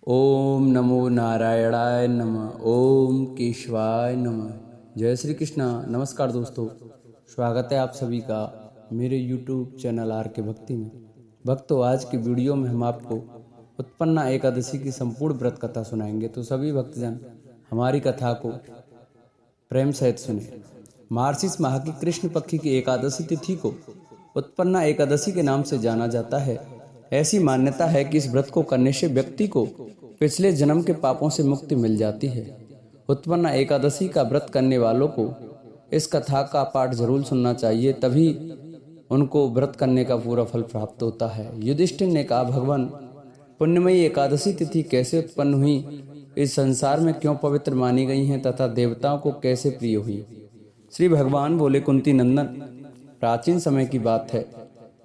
ओम नमो नारायणाय नमः। ओम केशवाय नमः। जय श्री कृष्णा। नमस्कार दोस्तों, स्वागत है आप सभी का मेरे YouTube चैनल आर के भक्ति में। भक्तों, आज की वीडियो में हम आपको उत्पन्ना एकादशी की संपूर्ण व्रत कथा सुनाएंगे, तो सभी भक्तजन हमारी कथा को प्रेम सहित सुने। मार्गशीर्ष माह की कृष्ण पक्ष की एकादशी तिथि को उत्पन्ना एकादशी के नाम से जाना जाता है। ऐसी मान्यता है कि इस व्रत को करने से व्यक्ति को पिछले जन्म के पापों से मुक्ति मिल जाती है। उत्पन्ना एकादशी का व्रत करने वालों को इस कथा का पाठ जरूर सुनना चाहिए, तभी उनको व्रत करने का पूरा फल प्राप्त होता है। युधिष्ठिर ने कहा, भगवान, पुण्यमयी एकादशी तिथि कैसे उत्पन्न हुई, इस संसार में क्यों पवित्र मानी गई हैं तथा देवताओं को कैसे प्रिय हुई। श्री भगवान बोले, कुंती नंदन, प्राचीन समय की बात है।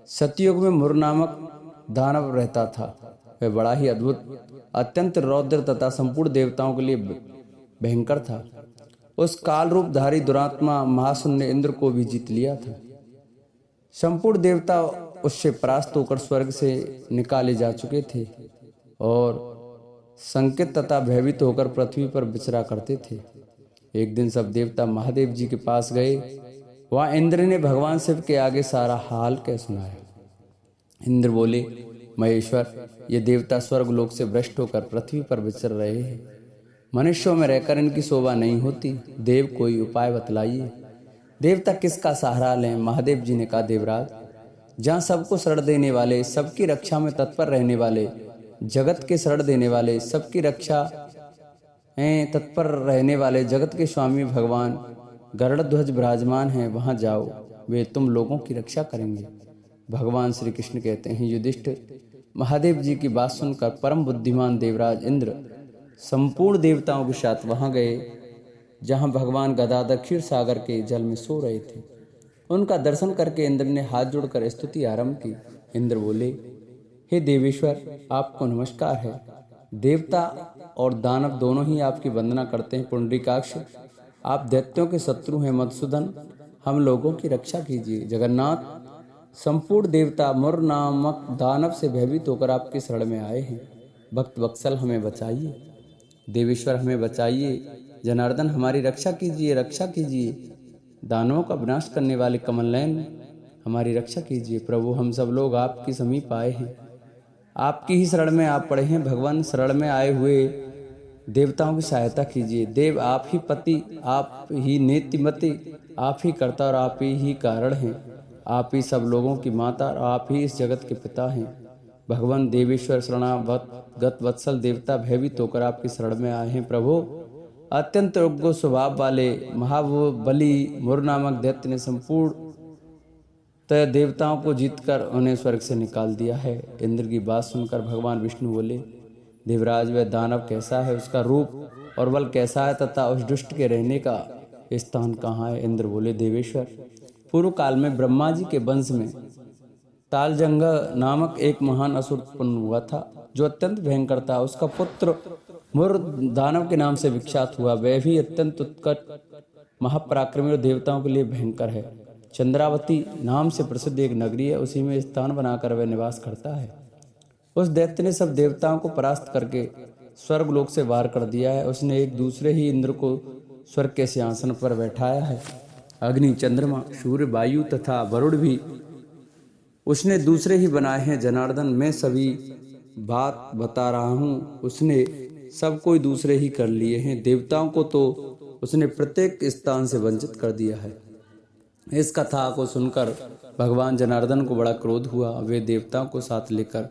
सतयुग में मुर नामक दानव रहता था। वह बड़ा ही अद्भुत, अत्यंत रौद्र तथा संपूर्ण देवताओं के लिए भयंकर था। उस काल रूपधारी दुरात्मा महासुर ने इंद्र को भी जीत लिया था। संपूर्ण देवता उससे परास्त होकर स्वर्ग से निकाले जा चुके थे और संकित तथा भयभीत होकर पृथ्वी पर विचरा करते थे। एक दिन सब देवता महादेव जी के पास गए। वहां इंद्र ने भगवान शिव के आगे सारा हाल कह सुनाया। इंद्र बोले, महेश्वर, ये देवता स्वर्ग लोक से भ्रष्ट होकर पृथ्वी पर विचर रहे हैं। मनुष्यों में रहकर इनकी शोभा नहीं होती। देव, कोई उपाय बतलाइए। देवता किसका सहारा लें? महादेव जी ने कहा, देवराज, जहाँ सबको शरण देने वाले, सबकी रक्षा में तत्पर रहने वाले, जगत के शरण देने वाले, सबकी रक्षा में तत्पर रहने वाले जगत के स्वामी भगवान गरुड़ ध्वज विराजमान हैं, वहां जाओ, वे तुम लोगों की रक्षा करेंगे। भगवान श्री कृष्ण कहते हैं, युधिष्ठिर, महादेव जी की बात सुनकर परम बुद्धिमान देवराज इंद्र संपूर्ण देवताओं के साथ वहां गए जहां भगवान गदाधर क्षीर सागर के जल में सो रहे थे। उनका दर्शन करके इंद्र ने हाथ जोड़कर स्तुति आरंभ की। इंद्र बोले, हे देवेश्वर, आपको नमस्कार है। देवता और दानव दोनों ही आपकी वंदना करते हैं। पुंडरीकाक्ष, आप दैत्यों के शत्रु हैं। मधुसूदन, हम लोगों की रक्षा कीजिए। जगन्नाथ, संपूर्ण देवता मुर नामक दानव से भयभीत होकर आपकी शरण में आए हैं। भक्त वत्सल, हमें बचाइए। देवेश्वर, हमें बचाइए। जनार्दन, हमारी रक्षा कीजिए, रक्षा कीजिए। दानवों का विनाश करने वाले कमलनयन, हमारी रक्षा कीजिए। प्रभु, हम सब लोग आपकी समीप आए हैं, आपकी ही शरण में आप पड़े हैं। भगवान, शरण में आए हुए देवताओं की सहायता कीजिए। देव, आप ही पति, आप ही नीतिमति, आप ही कर्ता और आप ही कारण हैं। आप ही सब लोगों की माता और आप ही इस जगत के पिता हैं। भगवान देवेश्वर, शरणागत वत्सल देवता भयभीत होकर आपकी शरण में आए हैं। प्रभु, अत्यंत उग्र स्वभाव वाले महाबली मुर नामक दैत्य ने संपूर्ण देवताओं को जीतकर उन्हें स्वर्ग से निकाल दिया है। इंद्र की बात सुनकर भगवान विष्णु बोले, देवराज, वह दानव कैसा है, उसका रूप और बल कैसा है तथा उस दुष्ट के रहने का स्थान कहाँ है? इंद्र बोले, देवेश्वर, पूर्व काल में ब्रह्मा जी के वंश में तालजंग नामक एक महान असुर उत्पन्न हुआ था, जो अत्यंत भयंकर था। उसका पुत्र मुर दानव के नाम से विख्यात हुआ। वह भी अत्यंत उत्कट महापराक्रमी और देवताओं के लिए भयंकर है। चंद्रावती नाम से प्रसिद्ध एक नगरी है, उसी में स्थान बनाकर वह निवास करता है। उस दैत्य ने सब देवताओं को परास्त करके स्वर्ग लोक से वार कर दिया है। उसने एक दूसरे ही इंद्र को स्वर्ग के सिंहासन पर बैठाया है। अग्नि, चंद्रमा, सूर्य, वायु तथा वरुण भी उसने दूसरे ही बनाए हैं। जनार्दन, मैं सभी बात बता रहा हूँ, उसने सब कोई दूसरे ही कर लिए हैं। देवताओं को तो उसने प्रत्येक स्थान से वंचित कर दिया है। इस कथा को सुनकर भगवान जनार्दन को बड़ा क्रोध हुआ। वे देवताओं को साथ लेकर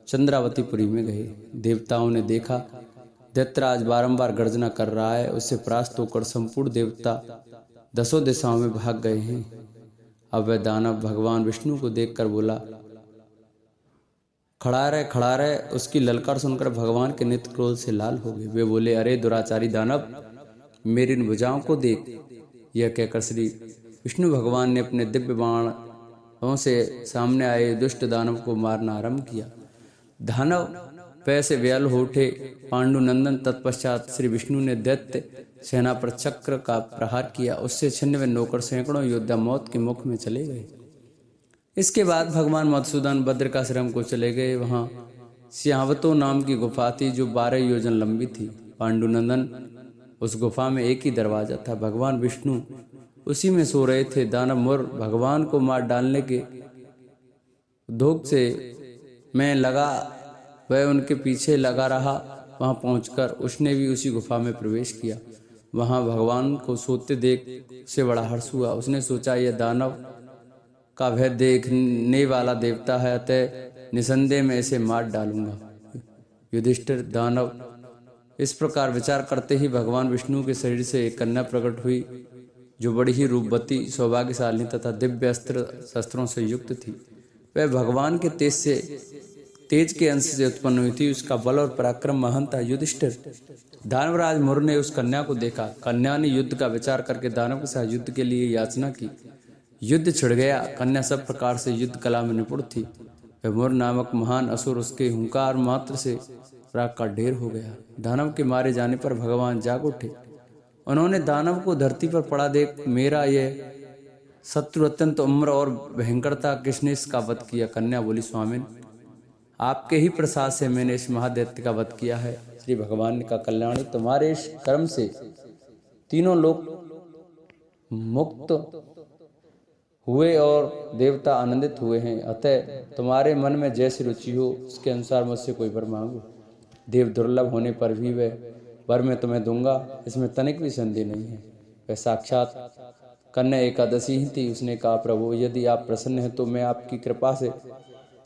चंद्रावतीपुरी में गए। देवताओं ने देखा दैत्यराज बारंबार गर्जना कर रहा है। उससे परास्त होकर संपूर्ण देवता दसों दिशाओं में भाग गए हैं। अब वह दानव भगवान विष्णु को देखकर बोला, खड़ा रहे, खड़ा रहे। उसकी ललकार सुनकर भगवान के नेत्र क्रोध से लाल हो गए। वे बोले, अरे दुराचारी दानव, मेरी इन भुजाओं को देख। यह कहकर श्री विष्णु भगवान ने अपने दिव्य बाणों से सामने आए दुष्ट दानव को मारना आरंभ किया। दानव पैसे व्याल हो उठे। पांडुनंदन, तत्पश्चात श्री विष्णु ने दैत्य सेना पर चक्र का प्रहार किया। उससे छिन्न होकर सैकड़ों योद्धा मौत के मुख में चले गए। इसके बाद भगवान मधुसूदन बद्रिकाश्रम को चले गए। वहां सिंहावतो नाम की गुफा थी जो 12 योजन लंबी थी। पांडुनंदन उस गुफा में एक ही दरवाजा था। भगवान विष्णु उसी में सो रहे थे। दानव मुर भगवान को मार डालने के उद्योग से मैं लगा, वह उनके पीछे लगा रहा। वहां पहुंचकर उसने भी उसी गुफा में प्रवेश किया। वहां भगवान को सोते देख उसे बड़ा हर्ष हुआ। उसने सोचा, यह दानव का भय देखने वाला देवता है, अतः निसंदेह में इसे मार डालूंगा। युधिष्ठिर दानव इस प्रकार विचार करते ही भगवान विष्णु के शरीर से एक कन्या प्रकट हुई, जो बड़ी ही रूपवती, सौभाग्यशाली तथा दिव्य अस्त्र शस्त्रों से युक्त थी। वह भगवान के तेज के अंश से उत्पन्न हुई थी। उसका बल और पराक्रम महान था। युधिष्ठिर दानवराज मुर ने उस कन्या को देखा। कन्या ने युद्ध का विचार करके दानव के साथ युद्ध के लिए याचना की। युद्ध छिड़ गया। कन्या सब प्रकार से युद्ध कला में निपुण थी। वह मुर नामक महान असुर उसके हुंकार मात्र से राख का ढेर हो गया। दानव के मारे जाने पर भगवान जाग उठे। उन्होंने दानव को धरती पर पड़ा देख, मेरा यह शत्रु अत्यंत उम्र और भयंकर था, किसने इसका वध किया? कन्या बोली, स्वामिन, आपके ही प्रसाद से मैंने इस महादैत्य का वध किया है। श्री भगवान ने कहा, कल्याणी, तुम्हारे इस कर्म से तीनों लोग मुक्त हुए और देवता आनंदित हुए हैं। अतः तुम्हारे मन में जैसी रुचि हो उसके अनुसार मुझसे कोई वर मांगो। देव दुर्लभ होने पर भी वह वर मैं तुम्हें दूंगा, इसमें तनिक भी संदेह नहीं है। वह साक्षात कन्या एकादशी ही थी। उसने कहा, प्रभु, यदि आप प्रसन्न हैं तो मैं आपकी कृपा से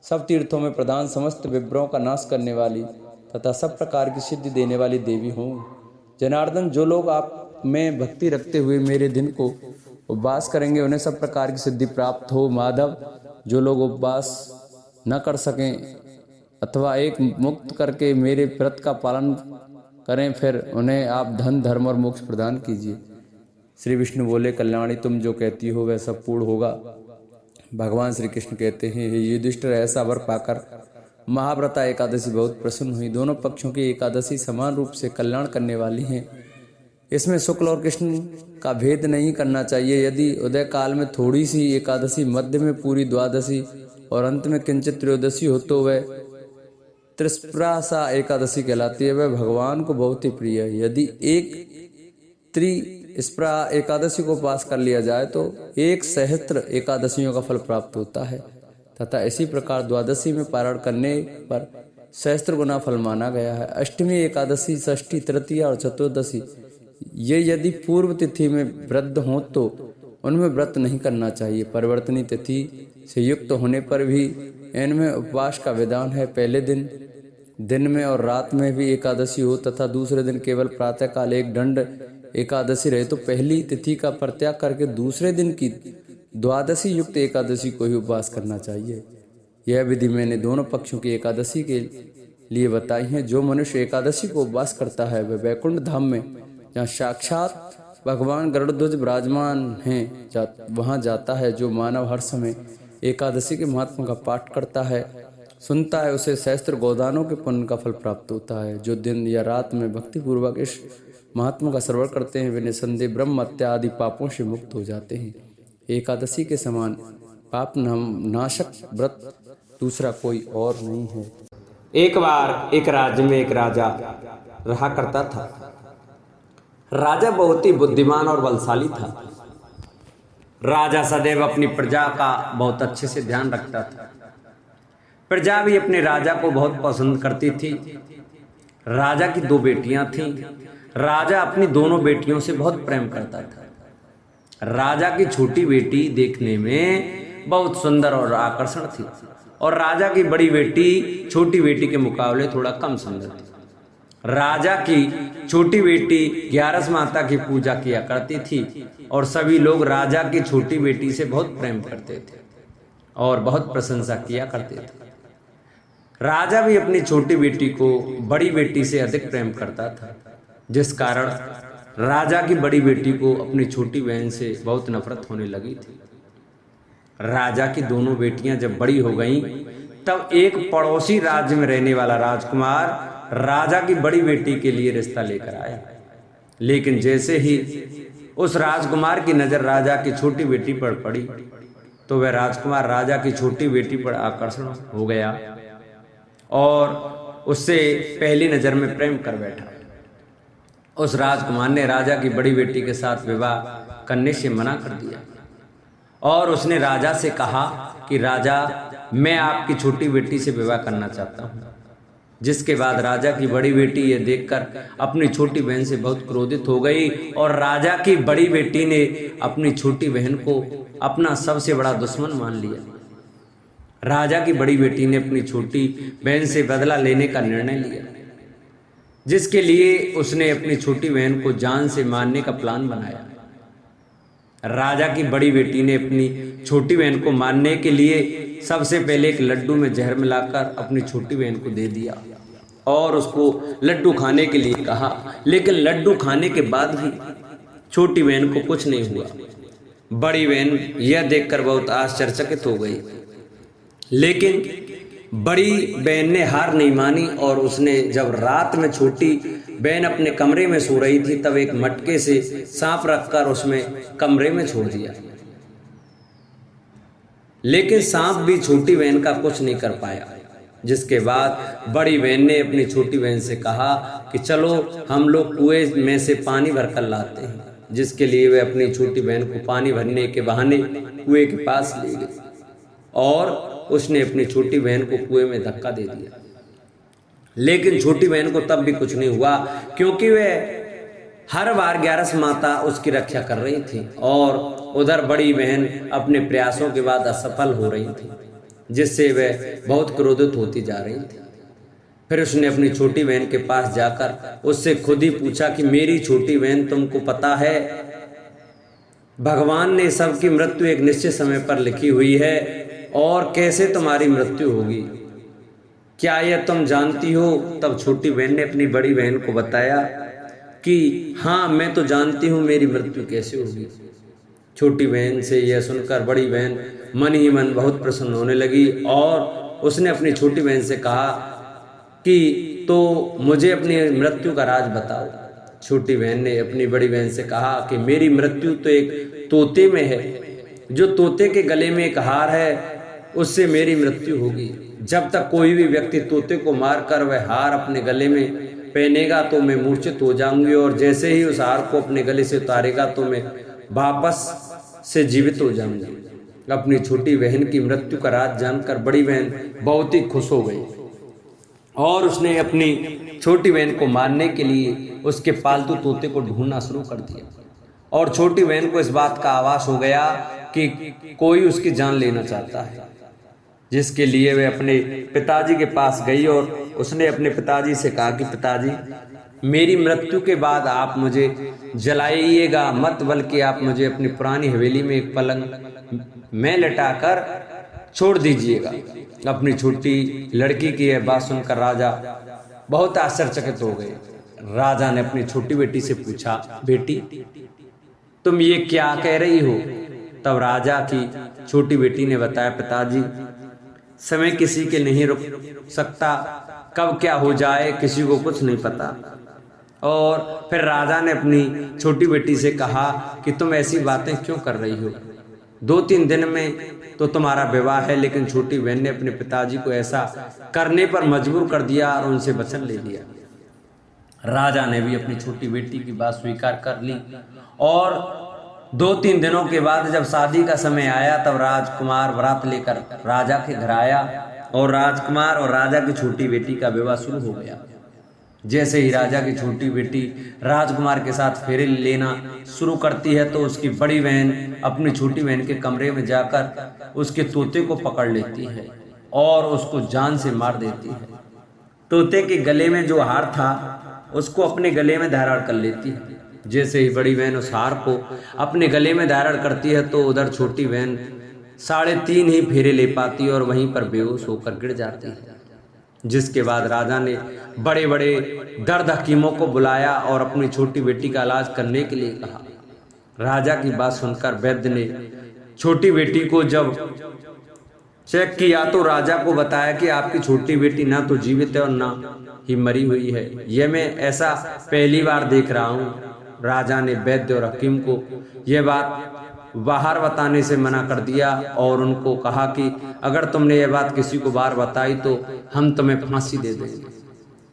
सब तीर्थों में प्रधान, समस्त विभ्रों का नाश करने वाली तथा सब प्रकार की सिद्धि देने वाली देवी हूँ। जनार्दन, जो लोग आप में भक्ति रखते हुए मेरे दिन को उपवास करेंगे उन्हें सब प्रकार की सिद्धि प्राप्त हो। माधव, जो लोग उपवास न कर सकें अथवा एक मुक्त करके मेरे व्रत का पालन करें, फिर उन्हें आप धन, धर्म और मोक्ष प्रदान कीजिए। श्री विष्णु बोले, कल्याणी, तुम जो कहती हो वह सब पूर्ण होगा। भगवान श्री कृष्ण कहते हैं, हे युधिष्ठिर, ऐसा वर पाकर महाव्रता एकादशी बहुत प्रसन्न हुई। दोनों पक्षों की एकादशी समान रूप से कल्याण करने वाली हैं। इसमें शुक्ल और कृष्ण का भेद नहीं करना चाहिए। यदि उदय काल में थोड़ी सी एकादशी, मध्य में पूरी द्वादशी और अंत में किंचित त्रयोदशी हो तो वह त्रिस्प्रासा एकादशी कहलाती है। वह भगवान को बहुत ही प्रिय है। यदि एक त्रिस्प्रा एकादशी को पास कर लिया जाए तो 1 सहस्त्र एकादशियों का फल प्राप्त होता है तथा इसी प्रकार द्वादशी में पारण करने पर सहस्त्र गुना फल माना गया है। अष्टमी, एकादशी, षष्ठी, तृतीया और चतुर्दशी ये यदि पूर्व तिथि में वृद्ध हों तो उनमें व्रत नहीं करना चाहिए। परिवर्तनी तिथि से युक्त होने पर भी इनमें उपवास का विधान है। पहले दिन में और रात में भी एकादशी हो तथा दूसरे दिन केवल प्रातःकाल एक दंड एकादशी रहे तो पहली तिथि का परित्याग करके दूसरे दिन की द्वादशी युक्त एकादशी को ही उपवास करना चाहिए। यह विधि मैंने दोनों पक्षों की एकादशी के लिए बताई है। जो मनुष्य एकादशी को उपवास करता है वह वैकुंठ धाम में, जहाँ साक्षात भगवान गरुड़ध्वज विराजमान हैं, वहां जाता है। जो मानव हर समय एकादशी के महात्मा का पाठ करता है, सुनता है, उसे सहस्त्र गोदानों के पुण्य का फल प्राप्त होता है। जो दिन या रात में भक्ति पूर्वक इस महात्मा का श्रवण करते हैं वे निसंदेह ब्रह्म हत्या आदि पापों से मुक्त हो जाते हैं। एकादशी के समान पाप नाशक व्रत दूसरा कोई और नहीं है। एक बार एक राज्य में एक राजा रहा करता था। राजा बहुत ही बुद्धिमान और बलशाली था। राजा सदैव अपनी प्रजा का बहुत अच्छे से ध्यान रखता था। प्रजा भी अपने राजा को बहुत पसंद करती थी। राजा की 2 बेटियां थीं। राजा अपनी दोनों बेटियों से बहुत प्रेम करता था। राजा की छोटी बेटी देखने में बहुत सुंदर और आकर्षण थी और राजा की बड़ी बेटी छोटी बेटी के मुकाबले थोड़ा कम सुंदर थी। राजा की छोटी बेटी 11 माता की पूजा किया करती थी और सभी लोग राजा की छोटी बेटी से बहुत प्रेम करते थे और बहुत प्रशंसा किया करते थे। राजा भी अपनी छोटी बेटी को बड़ी बेटी से अधिक प्रेम करता था, जिस कारण राजा की बड़ी बेटी को अपनी छोटी बहन से बहुत नफरत होने लगी थी। राजा की दोनों बेटियां जब बड़ी हो गईं, तब एक पड़ोसी राज्य में रहने वाला राजकुमार राजा की बड़ी बेटी के लिए रिश्ता लेकर आया। लेकिन जैसे ही उस राजकुमार की नजर राजा की छोटी बेटी पर पड़ी तो वह राजकुमार राजा की छोटी बेटी पर आकर्षण हो गया और उससे पहली नज़र में प्रेम कर बैठा। उस राजकुमार ने राजा की बड़ी बेटी के साथ विवाह करने से मना कर दिया और उसने राजा से कहा कि राजा, मैं आपकी छोटी बेटी से विवाह करना चाहता हूँ। जिसके बाद राजा की बड़ी बेटी ये देखकर अपनी छोटी बहन से बहुत क्रोधित हो गई और राजा की बड़ी बेटी ने अपनी छोटी बहन को अपना सबसे बड़ा दुश्मन मान लिया। राजा की बड़ी बेटी ने अपनी छोटी बहन से बदला लेने का निर्णय लिया, जिसके लिए उसने अपनी छोटी बहन को जान से मारने का प्लान बनाया। राजा की बड़ी बेटी ने अपनी छोटी बहन को मारने के लिए सबसे पहले एक लड्डू में जहर मिलाकर अपनी छोटी बहन को दे दिया और उसको लड्डू खाने के लिए कहा, लेकिन लड्डू खाने के बाद भी छोटी बहन को कुछ नहीं हुआ। बड़ी बहन यह देखकर बहुत आश्चर्यचकित हो गई, लेकिन बड़ी बहन ने हार नहीं मानी और उसने जब रात में छोटी बहन अपने कमरे में सो रही थी तब एक मटके से सांप रखकर उसमें कमरे में छोड़ दिया, लेकिन सांप भी छोटी बहन का कुछ नहीं कर पाया। जिसके बाद बड़ी बहन ने अपनी छोटी बहन से कहा कि चलो हम लोग कुएं में से पानी भरकर लाते हैं, जिसके लिए वे अपनी छोटी बहन को पानी भरने के बहाने कुएं के पास ले गई और उसने अपनी छोटी बहन को कुएं में धक्का दे दिया। लेकिन छोटी बहन को तब भी कुछ नहीं हुआ, क्योंकि वे हर बार ग्यारस माता उसकी रक्षा कर रही थी और उधर बड़ी बहन अपने प्रयासों के बाद असफल हो रही थी, जिससे वह बहुत क्रोधित होती जा रही थी। फिर उसने अपनी छोटी बहन के पास जाकर उससे खुद ही पूछा कि मेरी छोटी बहन, तुमको पता है भगवान ने सबकी मृत्यु एक निश्चित समय पर लिखी हुई है और कैसे तुम्हारी मृत्यु होगी, क्या यह तुम जानती हो? तब छोटी बहन ने अपनी बड़ी बहन को बताया कि हाँ, मैं तो जानती हूँ मेरी मृत्यु कैसे होगी। छोटी बहन से यह सुनकर बड़ी बहन मन ही मन बहुत प्रसन्न होने लगी और उसने अपनी छोटी बहन से कहा कि तो मुझे अपनी मृत्यु का राज बताओ। छोटी बहन ने अपनी बड़ी बहन से कहा कि मेरी मृत्यु तो एक तोते में है, जो तोते के गले में एक हार है उससे मेरी मृत्यु होगी। जब तक कोई भी व्यक्ति तोते को मारकर वह हार अपने गले में पहनेगा तो मैं मूर्छित हो जाऊंगी और जैसे ही उस हार को अपने गले से उतारेगा तो मैं वापस से जीवित हो जाऊंगी। अपनी छोटी बहन की मृत्यु का राज जानकर बड़ी बहन बहुत ही खुश हो गई और उसने अपनी छोटी बहन को मारने के लिए उसके पालतू तोते को ढूंढना शुरू कर दिया और छोटी बहन को इस बात का आभास हो गया कि कोई उसकी जान लेना चाहता है, जिसके लिए वे अपने पिताजी के पास गई और उसने अपने पिताजी से कहा कि पिताजी, मेरी मृत्यु के बाद आप मुझे जलाइएगा मत, बल्कि आप मुझे अपनी पुरानी हवेली में एक पलंग में लटाकर छोड़ दीजिएगा। अपनी छोटी लड़की की यह बात सुनकर राजा बहुत आश्चर्यचकित हो गए। राजा ने अपनी छोटी बेटी से पूछा, बेटी तुम ये क्या कह रही हो? तब राजा की छोटी बेटी ने बताया, पिताजी समय किसी के नहीं रुक सकता, कब क्या हो जाए किसी को कुछ नहीं पता। और फिर राजा ने अपनी छोटी बेटी से कहा कि तुम ऐसी बातें क्यों कर रही हो? 2-3 दिन में तो तुम्हारा विवाह है। लेकिन छोटी बहन ने अपने पिताजी को ऐसा करने पर मजबूर कर दिया और उनसे वचन ले लिया। राजा ने भी अपनी छोटी बेटी की बात स्वीकार कर ली और 2-3 दिनों के बाद जब शादी का समय आया तब राजकुमार बारात लेकर राजा के घर आया और राजकुमार और राजा की छोटी बेटी का विवाह शुरू हो गया। जैसे ही राजा की छोटी बेटी राजकुमार के साथ फेरे लेना शुरू करती है तो उसकी बड़ी बहन अपनी छोटी बहन के कमरे में जाकर उसके तोते को पकड़ लेती है और उसको जान से मार देती है। तोते के गले में जो हार था उसको अपने गले में धारण कर लेती है। जैसे ही बड़ी बहन उस हार को अपने गले में धारण करती है तो उधर छोटी बहन 3.5 ही फेरे ले पाती और वहीं पर बेहोश होकर गिर जाती है। जिसके बाद राजा ने बड़े बड़े दर्द हकीमों को बुलाया और अपनी छोटी बेटी का इलाज करने के लिए कहा। राजा की बात सुनकर वैद्य ने छोटी बेटी को जब चेक किया तो राजा को बताया कि आपकी छोटी बेटी ना तो जीवित है और ना ही मरी हुई है। यह मैं ऐसा पहली बार देख रहा हूँ। राजा ने वैद्य और हकीम को यह बात बाहर बताने से मना कर दिया और उनको कहा कि अगर तुमने यह बात किसी को बाहर बताई तो हम तुम्हें फांसी दे देंगे।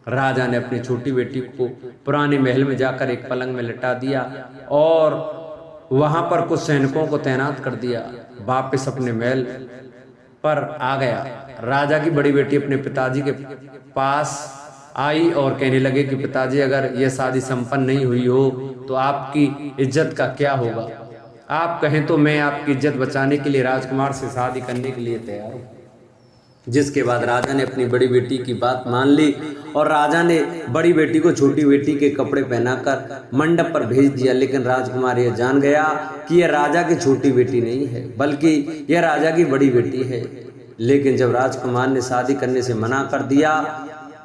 राजा ने अपनी छोटी बेटी को पुराने महल में जाकर एक पलंग में लिटा दिया और वहां पर कुछ सैनिकों को तैनात कर दिया। वापस अपने महल पर आ गया। राजा की बड़ी बेटी अपने पिताजी के पास आई और कहने लगे कि पिताजी, अगर यह शादी संपन्न नहीं हुई हो तो आपकी इज्जत का क्या होगा? आप कहें तो मैं आपकी इज्जत बचाने के लिए राजकुमार से शादी करने के लिए तैयार हूं। जिसके बाद राजा ने अपनी बड़ी बेटी की बात मान ली और राजा ने बड़ी बेटी को छोटी बेटी के कपड़े पहनाकर मंडप पर भेज दिया। लेकिन राजकुमार यह जान गया कि यह राजा की छोटी बेटी नहीं है, बल्कि यह राजा की बड़ी बेटी है। लेकिन जब राजकुमार ने शादी करने से मना कर दिया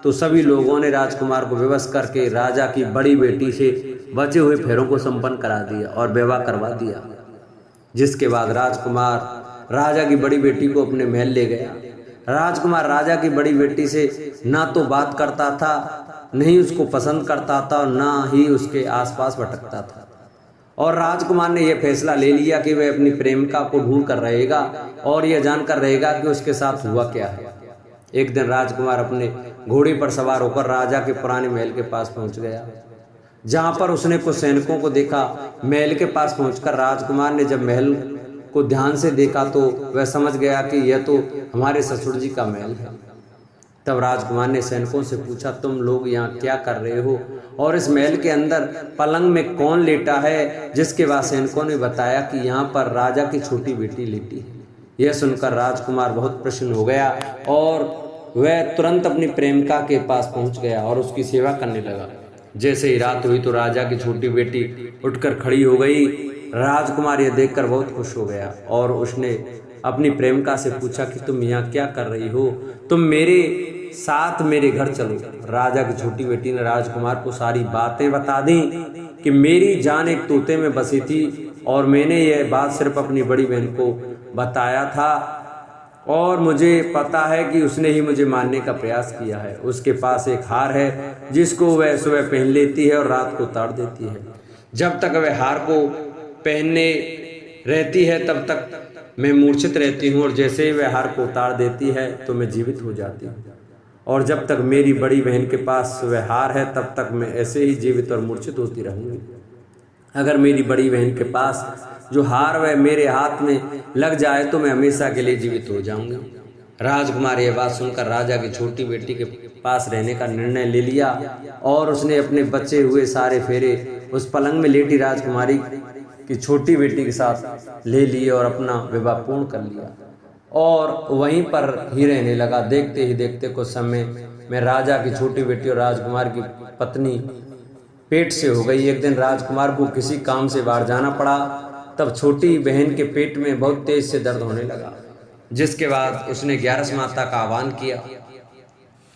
तो सभी लोगों ने राजकुमार को विवश करके राजा की बड़ी बेटी से बचे हुए फेरों को संपन्न करा दिया और विवाह करवा दिया। जिसके बाद राजकुमार राजा की बड़ी बेटी को अपने महल ले गया। राजकुमार राजा की बड़ी बेटी से ना तो बात करता था, नहीं उसको पसंद करता था और ना ही उसके आसपास भटकता था। और राजकुमार ने यह फैसला ले लिया कि वह अपनी प्रेमिका को ढूंढ कर रहेगा और यह जानकर रहेगा कि उसके साथ हुआ क्या है। एक दिन राजकुमार अपने घोड़े पर सवार होकर राजा के पुराने महल के पास पहुंच गया, जहां पर उसने कुछ सैनिकों को देखा। महल के पास पहुंचकर राजकुमार ने जब महल को ध्यान से देखा तो वह समझ गया कि यह तो हमारे ससुर जी का महल है। तब राजकुमार ने सैनिकों से पूछा, तुम लोग यहाँ क्या कर रहे हो और इस महल के अंदर पलंग में कौन लेटा है? जिसके बाद सैनिकों ने बताया कि यहाँ पर राजा की छोटी बेटी लेटी है। यह सुनकर राजकुमार बहुत प्रसन्न हो गया और वह तुरंत अपनी प्रेमिका के पास पहुंच गया और उसकी सेवा करने लगा। जैसे ही रात हुई तो राजा की छोटी बेटी उठकर खड़ी हो गई। राजकुमार यह देखकर बहुत खुश हो गया और उसने अपनी प्रेमिका से पूछा कि तुम यहाँ क्या कर रही हो? तुम मेरे साथ मेरे घर चलो। राजा की छोटी बेटी ने राजकुमार को सारी बातें बता दी कि मेरी जान एक तोते में बसी थी और मैंने यह बात सिर्फ अपनी बड़ी बहन को बताया था और मुझे पता है कि उसने ही मुझे मारने का प्रयास किया है। उसके पास एक हार है जिसको वह सुबह पहन लेती है और रात को उतार देती है। जब तक वह हार को पहनने रहती है तब तक मैं मूर्छित रहती हूँ और जैसे ही वह हार को उतार देती है तो मैं जीवित हो जाती हूँ। और जब तक मेरी बड़ी बहन के पास वह हार है तब तक मैं ऐसे ही जीवित और मूर्छित होती रहूँगी। अगर मेरी बड़ी बहन के पास जो हार वह मेरे हाथ में लग जाए तो मैं हमेशा के लिए जीवित हो जाऊंगी। राजकुमार यह बात सुनकर राजा की छोटी बेटी के पास रहने का निर्णय ले लिया और उसने अपने बचे हुए सारे फेरे उस पलंग में लेटी राजकुमारी की छोटी बेटी के साथ ले लिए और अपना विवाह पूर्ण कर लिया और वहीं पर ही रहने लगा। देखते ही देखते कुछ समय में राजा की छोटी बेटी और राजकुमार की पत्नी पेट से हो गई। एक दिन राजकुमार को किसी काम से बाहर जाना पड़ा। तब छोटी बहन के पेट में बहुत तेज से दर्द होने लगा। जिसके बाद उसने 11 माता का आह्वान किया।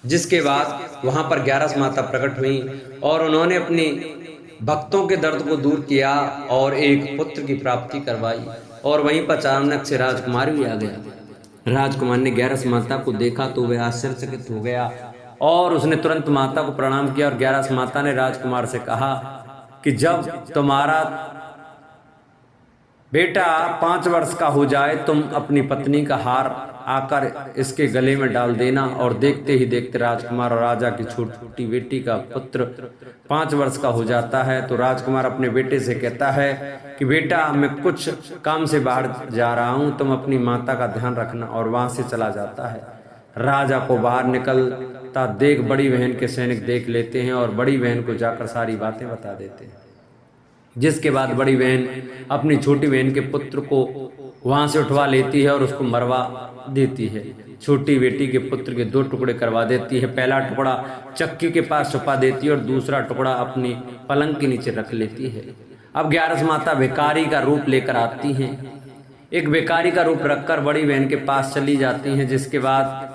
जिसके बाद वहां पर 11 माता प्रकट हुई और उन्होंने अपनी भक्तों के दर्द को दूर किया और एक पुत्र की प्राप्ति करवाई। और वहीं पर अचानक से राजकुमार भी आ गया। राजकुमार ने 11 माता को देखा तो वह आश्चर्यचकित हो गया और उसने तुरंत माता को प्रणाम किया और 11 माता ने राजकुमार से कहा कि जब तुम्हारा बेटा 5 वर्ष का हो जाए तुम अपनी पत्नी का हार आकर इसके गले में डाल देना। और देखते ही देखते राजकुमार और राजा की छोटी बेटी का पुत्र 5 वर्ष का हो जाता है। तो राजकुमार अपने बेटे से कहता है कि बेटा मैं कुछ काम से बाहर जा रहा हूँ, तुम अपनी माता का ध्यान रखना। और वहां से चला जाता है। राजा को बाहर निकलता देख बड़ी बहन के सैनिक देख लेते हैं और बड़ी बहन को जाकर सारी बातें बता देते हैं। जिसके बाद बड़ी बहन अपनी छोटी बहन के पुत्र को वहां से उठवा लेती है और उसको मरवा देती है। छोटी बेटी के पुत्र के 2 टुकड़े करवा देती है। पहला टुकड़ा चक्की के पास छुपा देती है और दूसरा टुकड़ा अपनी पलंग के नीचे रख लेती है। अब 11 माता भिखारी का रूप लेकर आती हैं। एक भिखारी का रूप रखकर बड़ी बहन के पास चली जाती हैं। जिसके बाद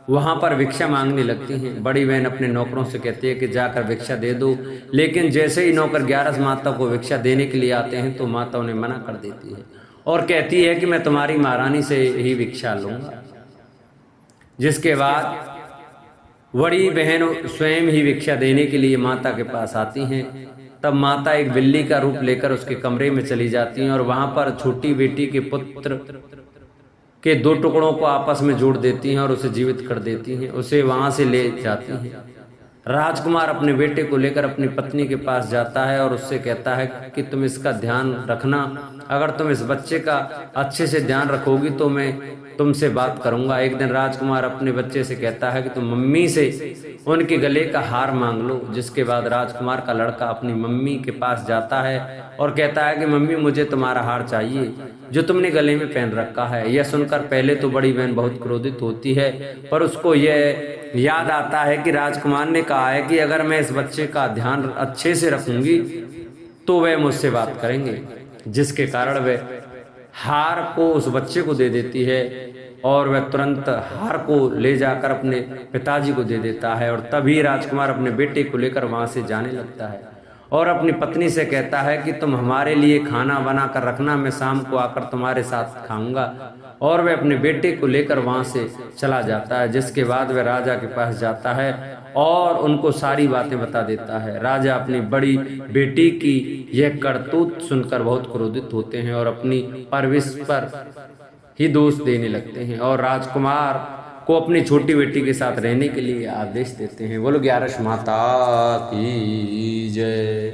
वहां पर भिक्षा मांगने लगती हैं। बड़ी बहन अपने नौकरों से कहती है कि जाकर भिक्षा दे दो। लेकिन जैसे ही नौकर 11 माता को भिक्षा देने के लिए आते हैं तो माता उन्हें मना कर देती है और कहती है कि मैं तुम्हारी महारानी से ही भिक्षा लूंगा। जिसके बाद बड़ी बहन स्वयं ही भिक्षा देने के लिए माता के पास आती हैं। तब माता एक बिल्ली का रूप लेकर उसके कमरे में चली जाती हैं और वहां पर छोटी बेटी के पुत्र के 2 टुकड़ों को आपस में जोड़ देती हैं और उसे जीवित कर देती हैं। उसे वहां से ले जाती हैं। राजकुमार अपने बेटे को लेकर अपनी पत्नी के पास जाता है और उससे कहता है कि तुम इसका ध्यान रखना, अगर तुम इस बच्चे का अच्छे से ध्यान रखोगी तो मैं तुमसे बात करूंगा। एक दिन राजकुमार अपने बच्चे से कहता है कि तुम मम्मी से उनके गले का हार मांग लो। जिसके बाद राजकुमार का लड़का अपनी मम्मी के पास जाता है और कहता है कि मम्मी मुझे तुम्हारा हार चाहिए जो तुमने गले में पहन रखा है। यह सुनकर पहले तो बड़ी बहन बहुत क्रोधित होती है, पर उसको यह याद आता है कि राजकुमार ने कहा है कि अगर मैं इस बच्चे का ध्यान अच्छे से रखूंगी तो वह मुझसे बात करेंगे। जिसके कारण वह हार को उस बच्चे को दे देती है और वह तुरंत हार को ले जाकर अपने पिताजी को दे देता है। और तभी राजकुमार अपने बेटे को लेकर वहां से जाने लगता है और अपनी पत्नी से कहता है कि तुम हमारे लिए खाना बना कर रखना, मैं शाम को आकर तुम्हारे साथ खाऊंगा। और वह अपने बेटे को लेकर वहां से चला जाता है। जिसके बाद वह राजा के पास जाता है और उनको सारी बातें बता देता है। राजा अपनी बड़ी बेटी की यह करतूत सुनकर बहुत क्रोधित होते हैं और अपनी परवरिश पर ही दोष देने लगते हैं और राजकुमार को अपनी छोटी बेटी के साथ रहने के लिए आदेश देते हैं। बोलो 11 माता की जय।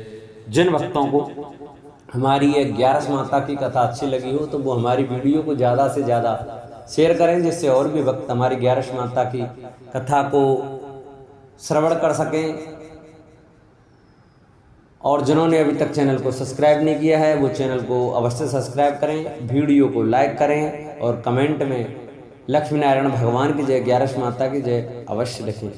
जिन भक्तों को हमारी ये 11 माता की कथा अच्छी लगी हो तो वो हमारी वीडियो को ज़्यादा से ज़्यादा शेयर करें, जिससे और भी भक्त हमारी 11 माता की कथा को श्रवण कर सकें। और जिन्होंने अभी तक चैनल को सब्सक्राइब नहीं किया है वो चैनल को अवश्य सब्सक्राइब करें, वीडियो को लाइक करें और कमेंट में लक्ष्मी नारायण भगवान की जय, 11 माता की जय अवश्य लिखें।